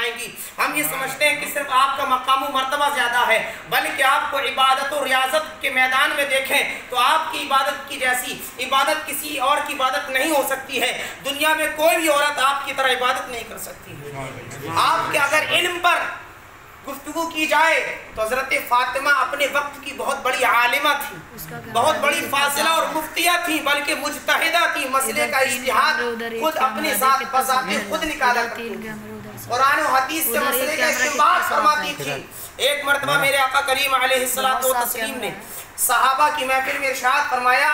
فرمائیں گی۔ ہم یہ سمجھتے ہیں کہ صرف آپ کا مقام و مرتبہ زیادہ ہے، بلکہ آپ کو عبادت و ریاضت کے میدان میں دیکھیں تو آپ کی عبادت کی جیسی عبادت کسی اور کی عبادت نہیں ہو سکتی ہے۔ دنیا میں کوئی بھی عورت آپ کی طرح عبادت نہیں کر سکتی ہے۔ آپ کے اگر علم پر گفتگو کی جائے تو حضرت فاطمہ اپنے وقت کی بہت بڑی عالمہ تھی، بہت بڑی فاضلہ اور مفتیہ تھی، بلکہ مجتہدہ تھی۔ مسئلے کا اجتہاد خود اپنے ذات بذات خود نکالا کرتی تھی، قرآن و حدیث سے مسئلے کا استنباط فرماتی تھی۔ ایک مرتبہ میرے آقا کریم علیہ الصلوۃ والتسلیم نے صحابہ کی محفل میں ارشاد فرمایا،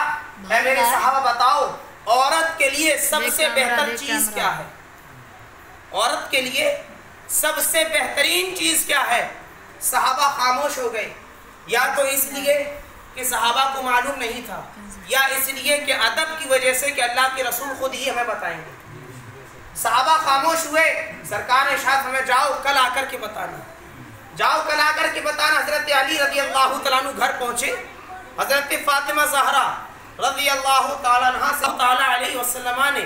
اے میرے صحابہ بتاؤ عورت کے لیے سب سے بہتر چیز کیا ہے؟ عورت کے لیے سب سے بہترین چیز کیا ہے؟ صحابہ خاموش ہو گئے، یا تو اس لیے کہ صحابہ کو معلوم نہیں تھا، یا اس لیے کہ ادب کی وجہ سے کہ اللہ کے رسول خود ہی ہمیں بتائیں گے۔ صحابہ خاموش ہوئے، سرکار نے ارشاد ہمیں جاؤ کل آ کر کے بتانا، جاؤ کل آ کر کے بتانا۔ حضرت علی رضی اللہ تعالیٰ عنہ گھر پہنچے، حضرت فاطمہ زہرا رضی اللہ تعالیٰ عنہ صلی اللہ علیہ وسلم نے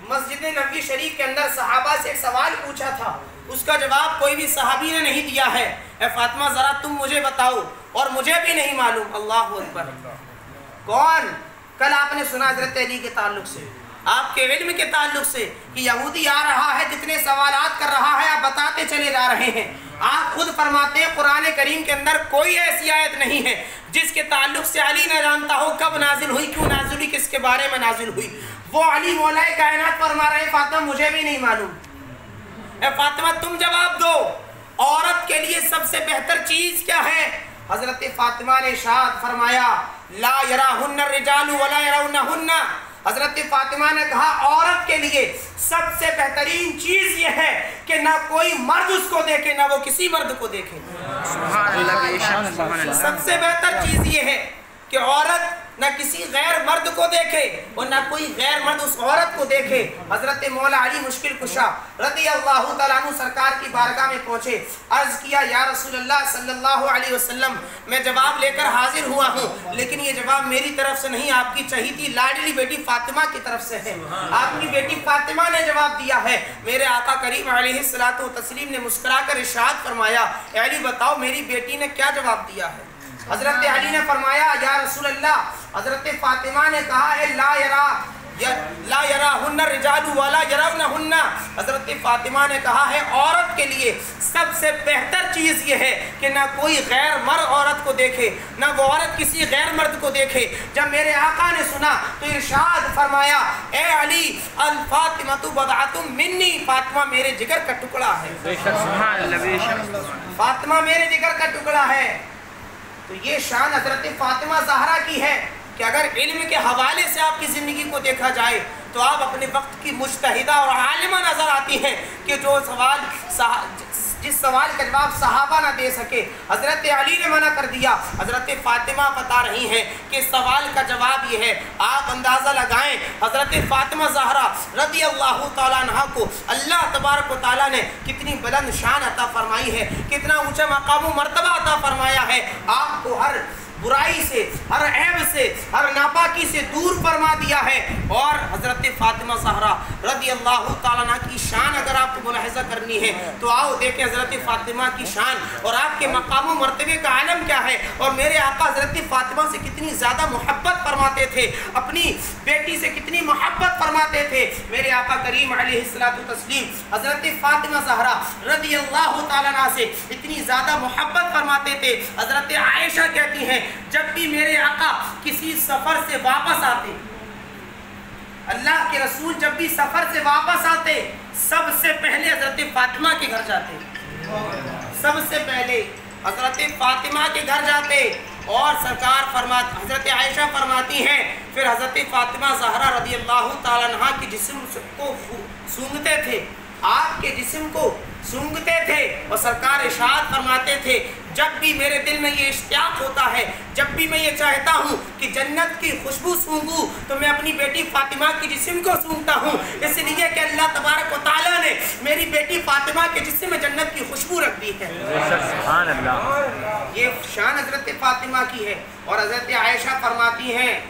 مسجد نبوی شریف کے اندر صحابہ سے ایک سوال پوچھا تھا، اس کا جواب کوئی بھی صحابی نے نہیں دیا ہے۔ اے فاطمہ ذرا تم مجھے بتاؤ، اور مجھے بھی نہیں معلوم۔ اللہ اکبر! کون؟ کل آپ نے سنا حضرت علی کے تعلق سے، آپ کے علم کے تعلق سے کہ یہودی آ رہا ہے، جتنے سوالات کر رہا ہے آپ بتاتے چلے جا رہے ہیں۔ آپ خود فرماتے ہیں قرآن کریم کے اندر کوئی ایسی آیت نہیں ہے جس کے تعلق سے علی نہ جانتا ہو کب نازل ہوئی، کیوں نازل ہوئی، کس کے بارے میں نازل ہوئی۔ وہ علی مولا کائنات فرما رہے ہیں فاطمہ مجھے بھی نہیں معلوم۔ اے فاطمہ تم جواب دو، عورت کے لیے سب سے بہتر چیز کیا ہے؟ حضرت فاطمہ نے ارشاد فرمایا لا یراہن الرجال ولا یرونہن۔ حضرت فاطمہ نے کہا عورت کے لیے سب سے بہترین چیز یہ ہے کہ نہ کوئی مرد اس کو دیکھے نہ وہ کسی مرد کو دیکھے۔ سب سے بہتر چیز یہ ہے کہ عورت نہ کسی غیر مرد کو دیکھے اور نہ کوئی غیر مرد اس عورت کو دیکھے۔ حضرت مولا علی مشکل کشا رضی اللہ تعالیٰ عنہ سرکار کی بارگاہ میں پہنچے، عرض کیا یا رسول اللہ صلی اللہ علیہ وسلم میں جواب لے کر حاضر ہوا ہوں، لیکن یہ جواب میری طرف سے نہیں، آپ کی چہیتی لاڈلی بیٹی فاطمہ کی طرف سے ہے۔ آپ کی بیٹی فاطمہ نے جواب دیا ہے۔ میرے آقا کریم علیہ الصلوۃ والتسلیم نے مسکرا کر ارشاد فرمایا اے علی بتاؤ میری بیٹی نے کیا جواب دیا ہے؟ حضرت علی نے فرمایا یا رسول اللہ، حضرت فاطمہ نے کہا ہے لا یراہن الرجال ولا یرونہن۔ حضرت فاطمہ نے کہا ہے عورت کے لیے سب سے بہتر چیز یہ ہے کہ نہ کوئی غیر مرد عورت کو دیکھے نہ وہ عورت کسی غیر مرد کو دیکھے۔ جب میرے آقا نے سنا تو ارشاد فرمایا اے علی الفاطمۃ بضعۃ منی، فاطمہ میرے جگر کا ٹکڑا ہے، فاطمہ میرے جگر کا ٹکڑا ہے۔ تو یہ شان حضرت فاطمہ زہرا کی ہے کہ اگر علم کے حوالے سے آپ کی زندگی کو دیکھا جائے تو آپ اپنے وقت کی مجتہدہ اور عالمہ نظر آتی ہیں کہ جو جس سوال کا جواب صحابہ نہ دے سکے حضرت علی نے منع کر دیا۔ حضرت فاطمہ بتا رہی ہیں کہ سوال کا جواب یہ ہے، آپ اندازہ لگائیں حضرت فاطمہ زہرا رضی اللہ تعالیٰ عنہ کو اللہ تبارک و تعالیٰ نے کتنی بلند شان عطا فرمائی ہے، کتنا اونچا مقام و مرتبہ عطا فرمایا ہے۔ آپ کو ہر برائی سے، ہر عیب سے، ہر ناپاکی سے دور فرما دیا ہے۔ اور حضرت فاطمہ زہرا رضی اللہ تعالیٰ عنہ کی شان اگر آپ کو ملاحظہ کرنی ہے تو آؤ دیکھیں حضرت فاطمہ کی شان اور آپ کے مقام و مرتبے کا عالم کیا ہے، اور میرے آقا حضرت فاطمہ سے کتنی زیادہ محبت فرماتے تھے، اپنی بیٹی سے کتنی محبت فرماتے تھے۔ میرے آقا کریم علیہ الصلوۃ والتسلیم حضرت فاطمہ زہرا رضی اللہ تعالیٰ عنہ سے اتنی زیادہ محبت فرماتے تھے، حضرت عائشہ کہتی ہیں جب بھی میرے آقا کسی سفر سے واپس آتے، اللہ کے رسول جب بھی سفر سے واپس آتے سب سے پہلے حضرت فاطمہ کے گھر جاتے، سب سے پہلے حضرت فاطمہ کے گھر جاتے، اور سرکار حضرت عائشہ فرماتی ہیں پھر حضرت فاطمہ زہرا رضی اللہ تعالیٰ عنہ کے جسم کو سونگھتے تھے، آپ کے جسم کو سونگھتے تھے، اور سرکار ارشاد فرماتے تھے جب بھی میرے دل میں یہ اشتیاق ہوتا ہے، جب بھی میں یہ چاہتا ہوں کہ جنت کی خوشبو سونگھوں تو میں اپنی بیٹی فاطمہ کے جسم کو سونگھتا ہوں، اس لیے کہ اللہ تبارک و تعالیٰ نے میری بیٹی فاطمہ کے جسم میں جنت کی خوشبو رکھ دی ہے۔ سبحان اللہ، یہ شان حضرت فاطمہ کی ہے۔ اور حضرت عائشہ فرماتی ہیں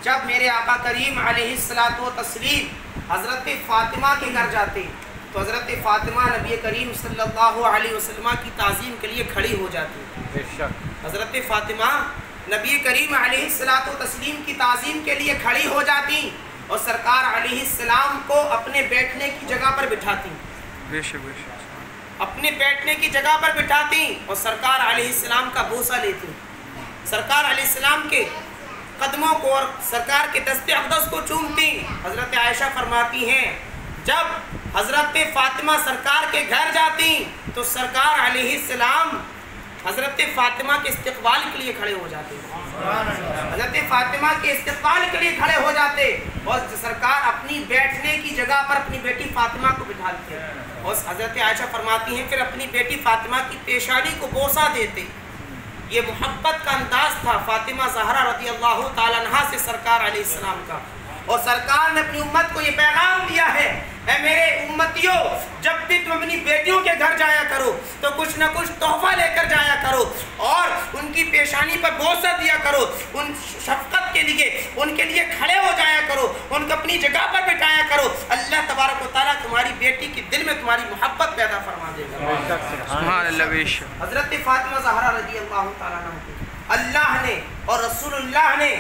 جب میرے آقا کریم علیہ الصلوۃ والتسلیم حضرت فاطمہ کے گھر جاتے تو حضرت فاطمہ نبی کریم صلی اللہ علیہ وسلم کی تعظیم کے لیے کھڑی ہو جاتی. حضرت فاطمہ نبی کریم علیہ الصلوۃ والتسلیم کی تعظیم کے لیے کھڑی ہو جاتی اور سرکار علیہ السلام کو اپنے بیٹھنے کی جگہ پر بٹھاتی. اپنے بیٹھنے کی جگہ پر بٹھاتی اور سرکار علیہ السلام کا بوسہ لیتی. سرکار علیہ السلام کے قدموں کو اور سرکار کے دست اقدس کو چومتی. حضرت عائشہ فرماتی ہیں جب حضرت فاطمہ سرکار کے گھر جاتی تو سرکار علیہ السلام حضرت فاطمہ کے استقبال کے لیے کھڑے ہو جاتے. حضرت فاطمہ کے استقبال کے لیے کھڑے ہو جاتے اور سرکار اپنی بیٹھنے کی جگہ پر اپنی بیٹی فاطمہ کو بٹھاتے اور حضرت عائشہ فرماتی ہیں پھر اپنی بیٹی فاطمہ کی پیشانی کو بوسہ دیتے. یہ محبت کا انداز تھا فاطمہ زہرا رضی اللہ تعالیٰ عنہا سے سرکار علیہ السلام کا. اور سرکار نے اپنی امت کو یہ پیغام دیا ہے اے میرے امتیوں جب بھی تم اپنی بیٹیوں کے گھر جایا کرو تو کچھ نہ کچھ تحفہ لے کر جایا کرو اور ان کی پیشانی پر بوسہ دیا کرو. ان شفقت کے لیے ان کے لیے کھڑے ہو جایا کرو, ان کو اپنی جگہ پر بٹھایا کرو. اللہ تبارک و تعالیٰ تمہاری بیٹی کے دل میں تمہاری محبت پیدا فرما دے گا. سبحان اللہ. حضرت فاطمہ زہرا رضی اللہ تعالیٰ عنہ اللہ نے اور رسول اللہ نے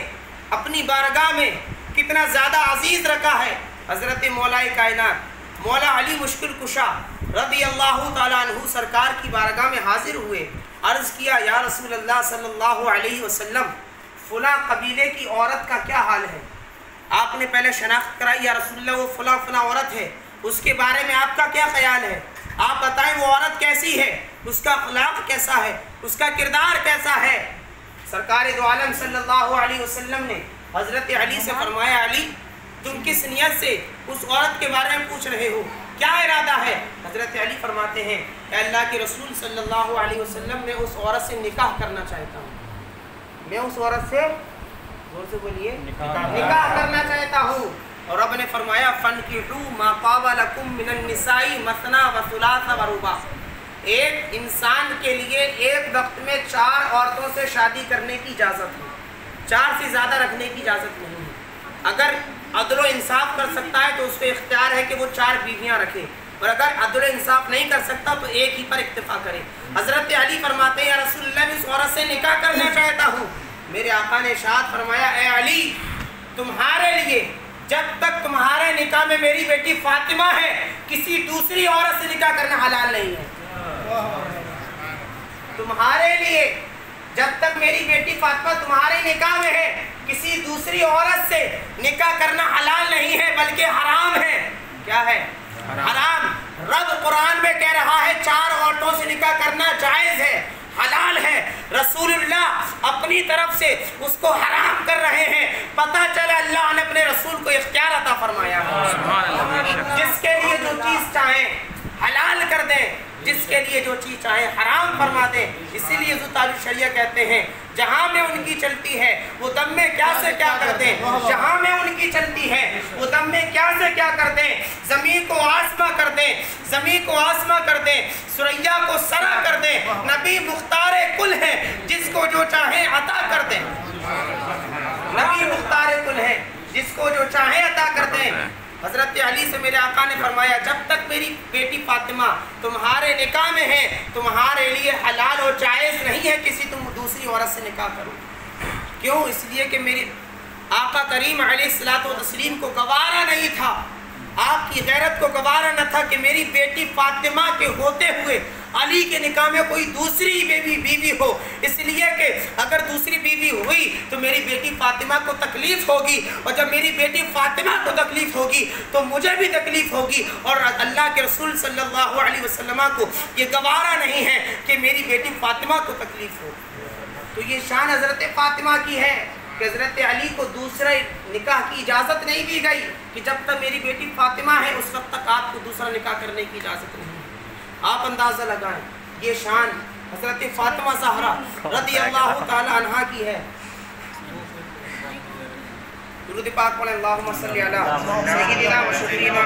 اپنی بارگاہ میں کتنا زیادہ عزیز رکھا ہے. حضرت مولا کائنات مولا علی مشکل کشا رضی اللہ تعالیٰ عنہ سرکار کی بارگاہ میں حاضر ہوئے. عرض کیا یا رسول اللہ صلی اللہ علیہ وسلم فلاں قبیلے کی عورت کا کیا حال ہے؟ آپ نے پہلے شناخت کرائی یا رسول اللہ وہ فلاں فلاں عورت ہے, اس کے بارے میں آپ کا کیا خیال ہے؟ آپ بتائیں وہ عورت کیسی ہے, اس کا اخلاق کیسا ہے, اس کا کردار کیسا ہے؟ سرکار دو عالم صلی اللہ علیہ وسلم نے حضرت علی سے فرمایا علی تم کس نیت سے اس عورت کے بارے میں پوچھ رہے ہو, کیا ارادہ ہے؟ حضرت علی فرماتے ہیں اے اللہ کے رسول صلی اللہ علیہ وسلم میں اس عورت سے نکاح کرنا چاہتا ہوں. میں اس عورت سے زور سے بولیے نکاح کرنا چاہتا ہوں. اور رب نے فرمایا فَانْكِحُوا مَا طَابَ لَكُم مِّنَ النِّسَاءِ مَثْنَىٰ وَثُلَاثَ وَرُبَاعَ. ایک انسان کے لیے ایک وقت میں 4 عورتوں سے شادی کرنے کی اجازت ہے, 4 سے زیادہ رکھنے کی اجازت نہیں ہے. اگر عدل و انصاف کر سکتا ہے تو اس کو اختیار ہے کہ وہ 4 بیویاں رکھے, اور اگر عدل و انصاف نہیں کر سکتا تو ایک ہی پر اکتفا کرے. حضرت علی فرماتے ہیں یا رسول اللہ میں اس عورت سے نکاح کرنا چاہتا ہوں. میرے آقا نے ارشاد فرمایا اے علی تمہارے لیے جب تک تمہارے نکاح میں میری بیٹی فاطمہ ہے کسی دوسری عورت سے نکاح کرنا حلال نہیں ہے. تمہارے لیے جب تک میری بیٹی فاطمہ تمہارے نکاح میں ہے کسی دوسری عورت سے نکاح کرنا حلال نہیں ہے بلکہ حرام ہے. کیا ہے؟ حرام. رب قرآن میں کہہ رہا ہے 4 عورتوں سے نکاح کرنا جائز ہے, حلال ہے. رسول اللہ اپنی طرف سے اس کو حرام کر رہے ہیں. پتہ چلا اللہ نے اپنے رسول کو اختیار عطا فرمایا جس کے لیے جو چیز چاہیں حلال کر دیں, جس کے لیے جو چیز چاہیں حرام فرما دیں. اسی لیے ذوالطاج الشریعہ کہتے ہیں جہاں میں ان کی چلتی ہے وہ دم میں کیا سے کیا کر دیں, جہاں میں ان کی چلتی ہے وہ دم میں کیا سے کیا کر دیں. زمین کو آسماں کر دیں, زمین کو آسماں کر دیں, سریا کو سرا کر دیں. نبی مختار کل ہے جس کو جو چاہیں عطا کر دیں. نبی مختار کل ہے جس کو جو چاہیں عطا کر دیں. حضرت علی سے میرے آقا نے فرمایا جب تک میری بیٹی فاطمہ تمہارے نکاح میں ہے تمہارے لیے حلال و جائز نہیں ہے کسی تم دوسری عورت سے نکاح کرو. کیوں؟ اس لیے کہ میری آقا کریم علیہ الصلوۃ والتسلیم کو گوارا نہیں تھا, آپ کی غیرت کو گوارا نہ تھا کہ میری بیٹی فاطمہ کے ہوتے ہوئے علی کے نکاح میں کوئی دوسری بیوی ہو. اس لیے کہ اگر دوسری بیوی ہوئی تو میری بیٹی فاطمہ کو تکلیف ہوگی, اور جب میری بیٹی فاطمہ کو تکلیف ہوگی تو مجھے بھی تکلیف ہوگی, اور اللہ کے رسول صلی اللہ علیہ وسلم کو یہ گوارا نہیں ہے کہ میری بیٹی فاطمہ کو تکلیف ہو. تو یہ شان حضرت فاطمہ کی ہے کہ حضرت علی کو دوسرے نکاح کی اجازت نہیں دی گئی کہ جب تک میری بیٹی فاطمہ ہے اس وقت تک آپ کو دوسرا نکاح کرنے کی اجازت نہیں ہے. آپ اندازہ لگائیں یہ شان حضرت فاطمہ زہرا رضی اللہ تعالی عنہا کی ہے. درود پاک پڑھیں اللہم صلی علی سیدنا و شفیعنا